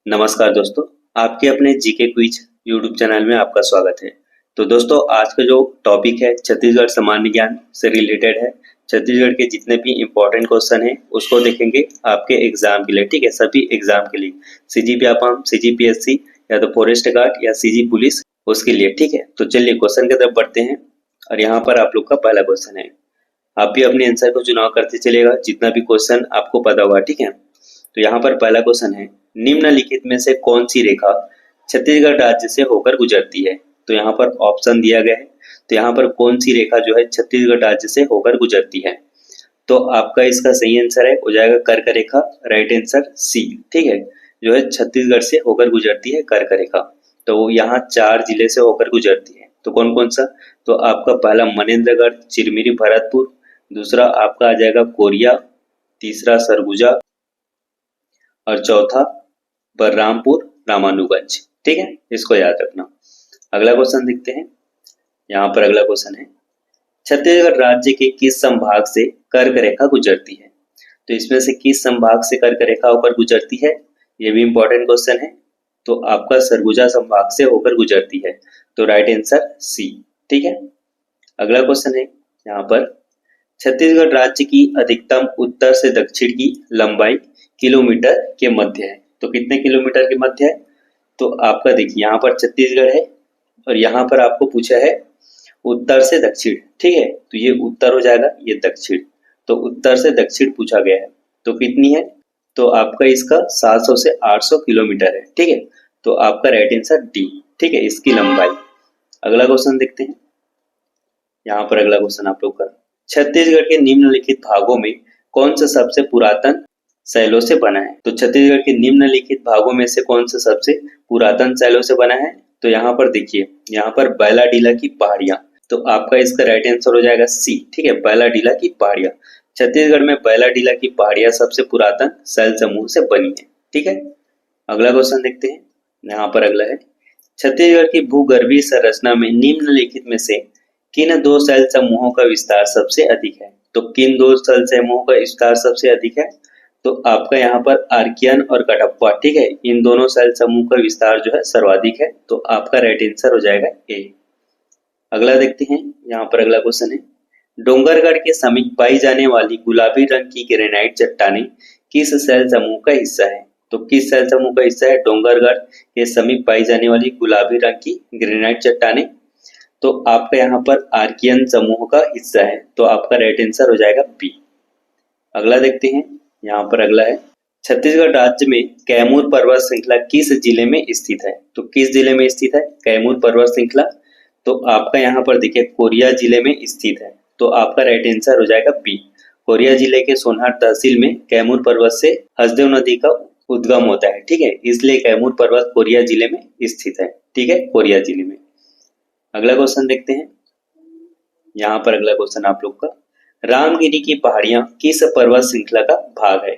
नमस्कार दोस्तों, आपके अपने जीके क्विज यूट्यूब चैनल में आपका स्वागत है। तो दोस्तों, आज का जो टॉपिक है छत्तीसगढ़ सामान्य ज्ञान से रिलेटेड है। छत्तीसगढ़ के जितने भी इम्पोर्टेंट क्वेश्चन है उसको देखेंगे आपके एग्जाम के लिए, ठीक है, सभी एग्जाम के लिए, सीजीपीएफएम, सीजीपीएससी या तो फॉरेस्ट गार्ड या सीजी पुलिस, उसके लिए, ठीक है। तो चलिए क्वेश्चन की तरफ बढ़ते हैं और यहाँ पर आप लोग का पहला क्वेश्चन है। आप भी अपने आंसर को चुनाव करते चलेगा जितना भी क्वेश्चन आपको पता होगा, ठीक है। तो यहाँ पर पहला क्वेश्चन है, निम्नलिखित में से कौन सी रेखा छत्तीसगढ़ राज्य से होकर गुजरती है। तो यहाँ पर ऑप्शन दिया गया है। तो यहाँ पर कौन सी रेखा जो है छत्तीसगढ़ राज्य से होकर गुजरती है। तो आपका इसका सही आंसर है हो जाएगा कर्क रेखा, राइट आंसर सी, ठीक है। जो है छत्तीसगढ़ से होकर गुजरती है कर्क रेखा। तो यहाँ 4 जिले से होकर गुजरती है। तो कौन कौन सा? तो आपका पहला मनेन्द्रगढ़, चिरमिरी, भरतपुर, दूसरा आपका आ जाएगा कोरिया, तीसरा सरगुजा और चौथा बलरामपुर रामानुगंज, ठीक है, इसको याद रखना। अगला क्वेश्चन देखते हैं। यहाँ पर अगला क्वेश्चन है, छत्तीसगढ़ राज्य के किस संभाग से कर्क रेखा गुजरती है। तो इसमें से किस संभाग से कर्क रेखा होकर गुजरती है, ये भी इंपॉर्टेंट क्वेश्चन है। तो आपका सरगुजा संभाग से होकर गुजरती है। तो राइट आंसर सी, ठीक है। अगला क्वेश्चन है यहाँ पर, छत्तीसगढ़ राज्य की अधिकतम उत्तर से दक्षिण की लंबाई किलोमीटर के मध्य है। तो कितने किलोमीटर के मध्य है? तो आपका देखिए यहाँ पर छत्तीसगढ़ है और यहाँ पर आपको पूछा है उत्तर से दक्षिण, ठीक है। तो ये उत्तर हो जाएगा, ये दक्षिण। तो उत्तर से दक्षिण पूछा गया है, तो कितनी है? तो आपका इसका 700 से 800 किलोमीटर है, ठीक है। तो आपका राइट आंसर डी, ठीक है, इसकी लंबाई। अगला क्वेश्चन देखते हैं। यहाँ पर अगला क्वेश्चन आप लोग का, छत्तीसगढ़ के निम्नलिखित भागों में कौन सा सबसे पुरातन शैलों से बना है। तो छत्तीसगढ़ के निम्नलिखित भागों में से कौन सा सबसे पुरातन शैलों से बना है। तो यहाँ पर देखिए, यहाँ पर बैलाडीला की पहाड़ियां। तो आपका इसका राइट आंसर हो जाएगा सी, ठीक है, बैलाडीला की पहाड़ियां। छत्तीसगढ़ में बैलाडीला की पहाड़ियां सबसे पुरातन शैल समूह से बनी है, ठीक है। अगला क्वेश्चन देखते हैं। यहाँ पर अगला है, छत्तीसगढ़ की भूगर्भीय संरचना में निम्नलिखित में से किन 2 शैल समूहों का विस्तार सबसे अधिक है। तो किन 2 शैल समूहों का विस्तार सबसे अधिक है? तो आपका यहाँ पर आर्कियन और कटप्पा, ठीक है, इन दोनों शैल समूह का विस्तार जो है सर्वाधिक है। तो आपका राइट आंसर हो जाएगा ए। अगला देखते हैं। यहाँ पर अगला क्वेश्चन है, डोंगरगढ़ के समीप पाई जाने वाली गुलाबी रंग की ग्रेनाइट चट्टानें किस शैल समूह का हिस्सा है। तो किस शैल समूह का हिस्सा है डोंगरगढ़ के समीप पाई जाने वाली गुलाबी रंग की ग्रेनाइट चट्टानें? तो आपका यहाँ पर आर्कियन समूह का हिस्सा है। तो आपका राइट आंसर हो जाएगा बी। अगला देखते हैं। यहाँ पर अगला है, छत्तीसगढ़ राज्य में कैमूर पर्वत श्रृंखला किस जिले में स्थित है। तो किस जिले में स्थित है कैमूर पर्वत श्रृंखला? तो आपका यहाँ पर देखिए कोरिया जिले में स्थित है। तो आपका राइट आंसर हो जाएगा बी। कोरिया जिले के सोनहर तहसील में कैमूर पर्वत से हसदेव नदी का उद्गम होता है, ठीक है, इसलिए कैमूर पर्वत कोरिया जिले में स्थित है, ठीक है, कोरिया जिले में। अगला क्वेश्चन देखते हैं। यहाँ पर अगला क्वेश्चन आप लोग का, रामगिरी की पहाड़ियां किस पर्वत श्रृंखला का भाग है।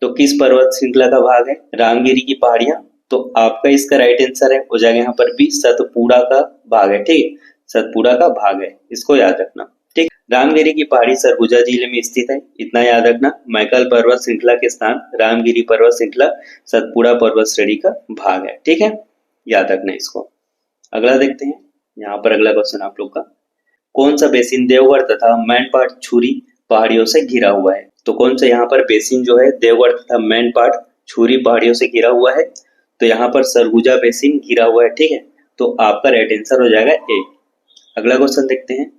तो किस पर्वत श्रृंखला का भाग है रामगिरी की पहाड़ियां? तो आपका इसका राइट आंसर है हो जाएगा यहाँ पर भी सतपुड़ा का भाग है, ठीक है, सतपुड़ा का भाग है, इसको याद रखना, ठीक। रामगिरी की पहाड़ी सरगुजा जिले में स्थित है, इतना याद रखना। मैकल पर्वत श्रृंखला के स्थान रामगिरी पर्वत श्रृंखला सतपुड़ा पर्वत श्रेणी का भाग है, ठीक है, याद रखना इसको। अगला देखते हैं। यहाँ पर अगला क्वेश्चन आप लोग का, कौन सा बेसिन देवगढ़ तथा मैनपाट छुरी पहाड़ियों से घिरा हुआ है। तो कौन सा यहाँ पर बेसिन जो है देवगढ़ तथा मैनपाट छुरी पहाड़ियों से घिरा हुआ है। तो यहाँ पर सरगुजा बेसिन घिरा हुआ है, ठीक है। तो आपका राइट आंसर हो जाएगा ए। अगला क्वेश्चन देखते हैं।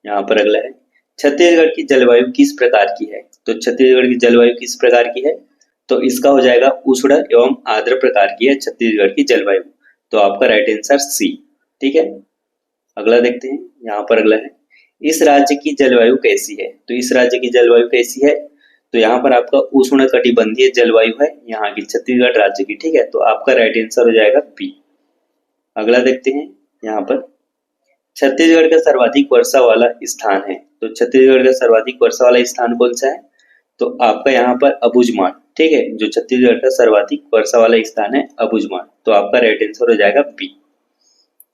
यहाँ पर अगला है, छत्तीसगढ़ की जलवायु किस प्रकार की है। तो छत्तीसगढ़ की जलवायु किस प्रकार की है? तो इसका हो जाएगा उष्ण एवं आर्द्र प्रकार की है छत्तीसगढ़ की जलवायु। तो आपका राइट आंसर सी, ठीक है। अगला देखते हैं। यहाँ पर अगला है, इस राज्य की जलवायु कैसी है। तो इस राज्य की जलवायु कैसी है? तो यहाँ पर आपका उष्ण कटिबंधीय जलवायु है यहाँ की छत्तीसगढ़ राज्य की, ठीक है। तो आपका राइट आंसर हो जाएगा बी। अगला देखते हैं। यहाँ पर छत्तीसगढ़ का सर्वाधिक वर्षा वाला स्थान है। तो छत्तीसगढ़ का सर्वाधिक वर्षा वाला स्थान कौन सा है? तो आपका यहाँ पर अबुझमाड़, ठीक है, जो छत्तीसगढ़ का सर्वाधिक वर्षा वाला स्थान है अबुझमाड़। तो आपका राइट आंसर हो जाएगा बी।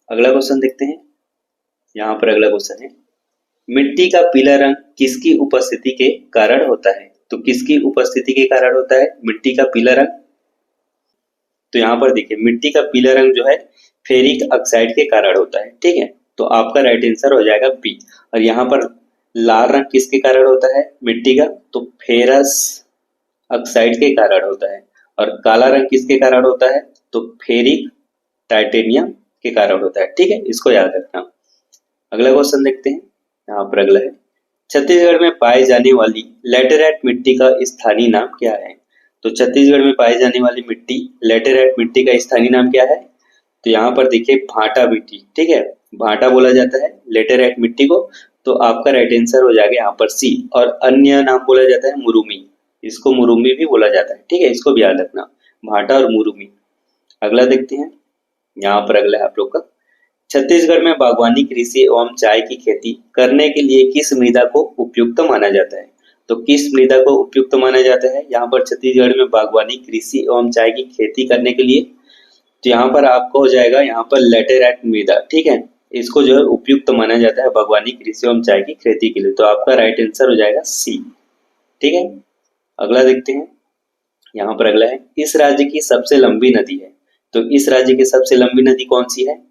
अगला क्वेश्चन देखते हैं। यहाँ पर अगला क्वेश्चन है, मिट्टी का पीला रंग किसकी उपस्थिति के कारण होता है। तो किसकी उपस्थिति के कारण होता है मिट्टी का पीला रंग? तो यहाँ पर देखिए मिट्टी का पीला रंग जो है फेरिक ऑक्साइड के कारण होता है, ठीक है। तो आपका राइट आंसर हो जाएगा बी। और यहाँ पर लाल रंग किसके कारण होता है मिट्टी का, तो फेरस ऑक्साइड के कारण होता है। और काला रंग किसके कारण होता है, तो फेरिक टाइटेनियम के कारण होता है, ठीक है, इसको याद रखना। अगला क्वेश्चन देखते हैं। यहाँ पर अगला है, छत्तीसगढ़ में पाई जाने वाली लैटेराइट मिट्टी का स्थानीय नाम क्या है। तो छत्तीसगढ़ में पाई जाने वाली मिट्टी लैटेराइट मिट्टी का स्थानीय नाम क्या है, तो यहाँ पर देखिए भाटा मिट्टी, ठीक है, भाटा बोला जाता है लेटेराइट मिट्टी को। तो आपका राइट आंसर हो जाएगा यहाँ पर सी। और अन्य नाम बोला जाता है मुरुमी, इसको मुरुमी भी बोला जाता है, ठीक है, इसको भी याद रखना, भाटा और मुरुमी। अगला देखते हैं। यहाँ पर अगला है आप लोग का, छत्तीसगढ़ में बागवानी कृषि एवं चाय की खेती करने के लिए किस मृदा को उपयुक्त माना जाता है। तो किस मृदा को उपयुक्त माना जाता है यहाँ पर छत्तीसगढ़ में बागवानी कृषि एवं चाय की खेती करने के लिए, तो यहाँ पर आपको हो जाएगा यहाँ पर लेटेराइट मृदा, ठीक है, इसको जो है उपयुक्त माना जाता है बागवानी कृषि एवं चाय की खेती के लिए। तो आपका राइट आंसर हो जाएगा सी, ठीक है। अगला देखते हैं। यहाँ पर अगला है, इस राज्य की सबसे लंबी नदी है। तो इस राज्य की सबसे लंबी नदी कौन सी है,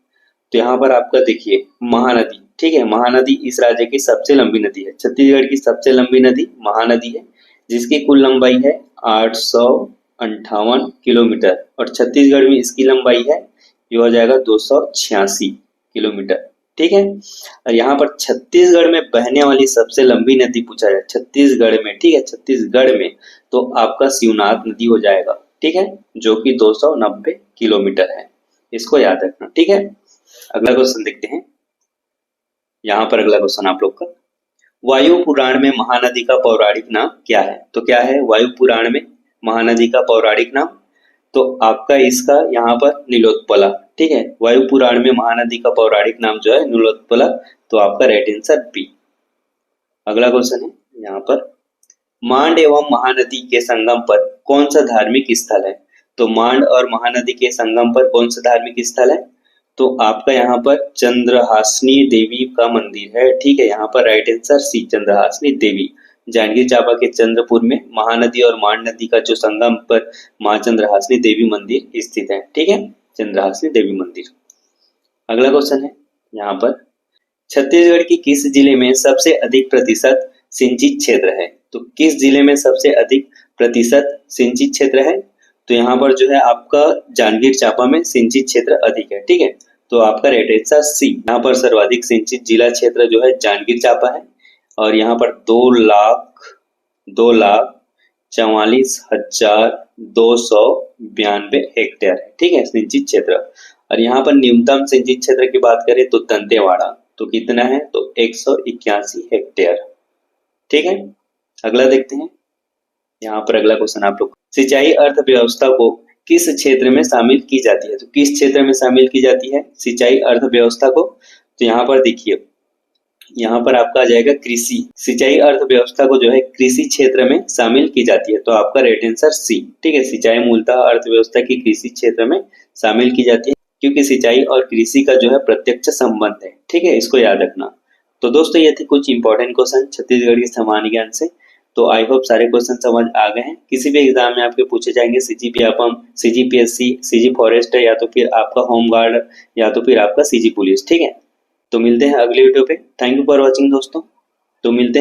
तो यहाँ पर आपका देखिए महानदी, ठीक है, महानदी इस राज्य की सबसे लंबी नदी है। छत्तीसगढ़ की सबसे लंबी नदी महानदी है, जिसकी कुल लंबाई है 858 किलोमीटर। और छत्तीसगढ़ में इसकी लंबाई है ये हो जाएगा 286 किलोमीटर, ठीक है। और यहाँ पर छत्तीसगढ़ में बहने वाली सबसे लंबी नदी पूछा जाए छत्तीसगढ़ में, ठीक है, छत्तीसगढ़ में, तो आपका शिवनाथ नदी हो जाएगा, ठीक है, जो कि 290 किलोमीटर है, इसको याद रखना, ठीक है। अगला क्वेश्चन देखते हैं। यहाँ पर अगला क्वेश्चन आप लोग का, वायु पुराण में महानदी का पौराणिक नाम क्या है। तो क्या है वायु पुराण में महानदी का पौराणिक नाम, तो आपका इसका यहाँ पर नीलोत्पला, ठीक है, वायु पुराण में महानदी का पौराणिक नाम जो है नीलोत्पला। तो आपका राइट आंसर बी। अगला क्वेश्चन है यहाँ पर, मांड एवं महानदी के संगम पर कौन सा धार्मिक स्थल है। तो मांड और महानदी के संगम पर कौन सा धार्मिक स्थल है, तो आपका यहाँ पर चंद्रहासिनी देवी का मंदिर है, ठीक है, यहाँ पर राइट आंसर सी, चंद्रहासिनी देवी। जांजगीर चांपा के चंद्रपुर में महानदी और मांड नदी का जो संगम पर मां चंद्रहासिनी देवी मंदिर स्थित है, ठीक है, चंद्रहासिनी देवी मंदिर। अगला क्वेश्चन है यहाँ पर, छत्तीसगढ़ की किस जिले में सबसे अधिक प्रतिशत सिंचित क्षेत्र है। तो किस जिले में सबसे अधिक प्रतिशत सिंचित क्षेत्र है, तो यहाँ पर जो है आपका जांजगीर चांपा में सिंचित क्षेत्र अधिक है, ठीक है। तो आपका राइट आंसर सी, यहाँ पर सर्वाधिक सिंचित जिला क्षेत्र जो है जांजगीर चांपा है। और यहाँ पर 2,44,292 हेक्टेयर है, ठीक है, सिंचित क्षेत्र। और यहाँ पर न्यूनतम सिंचित क्षेत्र की बात करें तो दंतेवाड़ा, तो कितना है, तो 181 हेक्टेयर, ठीक है। अगला देखते हैं। यहाँ पर अगला क्वेश्चन आप लोग, सिंचाई अर्थव्यवस्था को किस क्षेत्र में शामिल की जाती है। तो किस क्षेत्र में शामिल की जाती है सिंचाई अर्थव्यवस्था को, तो यहाँ पर देखिए, यहाँ पर आपका आ जाएगा कृषि, सिंचाई अर्थव्यवस्था को जो है कृषि क्षेत्र में शामिल की जाती है। तो आपका राइट आंसर सी, ठीक है, सिंचाई मूलतः अर्थव्यवस्था की कृषि क्षेत्र में शामिल की जाती है, क्योंकि सिंचाई और कृषि का जो है प्रत्यक्ष संबंध है, ठीक है, इसको याद रखना। तो दोस्तों ये थे कुछ इंपॉर्टेंट क्वेश्चन छत्तीसगढ़ के सामान्य ज्ञान से। तो आई होप सारे क्वेश्चन समझ आ गए हैं। किसी भी एग्जाम में आपके पूछे जाएंगे सीजीपीएफएम, सीजीपीएससी, सीजी फॉरेस्ट, या तो फिर आपका होम गार्ड, या तो फिर आपका सीजी पुलिस, ठीक है। तो मिलते हैं अगले वीडियो पे। थैंक यू फॉर वॉचिंग दोस्तों। तो मिलते हैं।